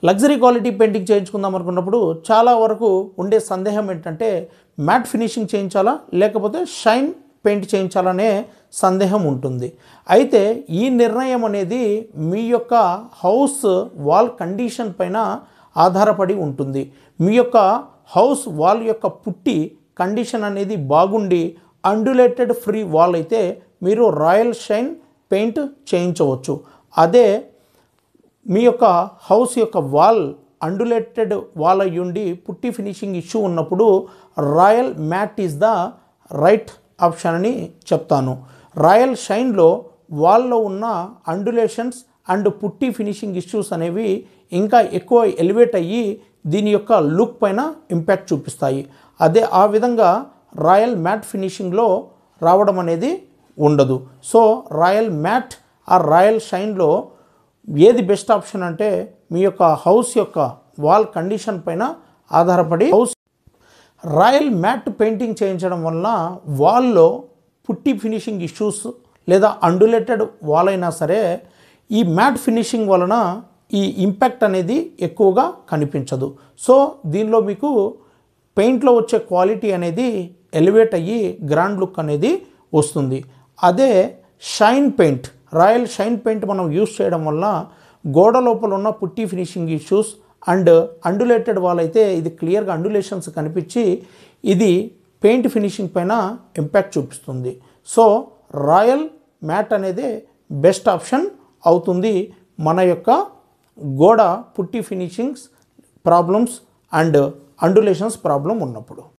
Luxury quality painting చేయించుకుందాం అనుకున్నప్పుడు చాలా వరకు ఉండే సందేహం ఏంటంటే మ్యాట్ ఫినిషింగ్ చేయించాలా లేకపోతే షైన్ పెయింట్ చేయించాలనే సందేహం ఉంటుంది. అయితే ఈ నిర్ణయం అనేది మీ యొక్క హౌస్ వాల్ కండిషన్ పైన ఆధారపడి ఉంటుంది. మీ యొక్క హౌస్ వాల్ యొక్క పుట్టి కండిషన్ అనేది బాగుండి అండులేటెడ్ ఫ్రీ వాల్ అయితే మీరు రాయల్ షైన్ పెయింట్ చేయించవచ్చు. అదే మీ యొక్క హౌస్ యొక్క వాల్ అండులేటెడ్ వాల్ అయ్యుండి పుట్టి ఫినిషింగ్ ఇష్యూ ఉన్నప్పుడు Royale Matt is the right option అని చెప్తాను. రాయల్ షైన్లో వాల్లో ఉన్న undulations and putty finishing issues అనేవి ఇంకా ఎక్కువ ఎలివేట్ అయ్యి దీని యొక్క లుక్ పైన ఇంపాక్ట్ చూపిస్తాయి. అదే ఆ విధంగా రాయల్ మ్యాట్ ఫినిషింగ్లో రావడం అనేది ఉండదు. సో రాయల్ మ్యాట్ ఆ రాయల్ షైన్లో ఏది బెస్ట్ ఆప్షన్ అంటే మీ యొక్క హౌస్ యొక్క వాల్ కండిషన్ పైన ఆధారపడి రాయల్ మ్యాట్ పెయింటింగ్ చేయించడం వలన వాల్లో పుట్టి ఫినిషింగ్ ఇష్యూస్ లేదా అండులేటెడ్ వాల్ అయినా సరే ఈ మ్యాట్ ఫినిషింగ్ వలన ఈ ఇంపాక్ట్ అనేది ఎక్కువగా కనిపించదు. సో దీనిలో మీకు పెయింట్లో వచ్చే క్వాలిటీ అనేది ఎలివేట్ అయ్యి గ్రాండ్ లుక్ అనేది వస్తుంది. అదే shine paint royal shine paint మనం యూస్ చేయడం వల్ల గోడ లోపల ఉన్న putty finishing issues and undulated wall అయితే ఇది క్లియర్గా అండులేషన్స్ కనిపించి ఇది పెయింట్ ఫినిషింగ్ పైన ఇంపాక్ట్ చూపిస్తుంది. సో రాయల్ మ్యాట్ అనేది బెస్ట్ ఆప్షన్ అవుతుంది మన యొక్క గోడ putty finishings problems and undulations problem ఉన్నప్పుడు.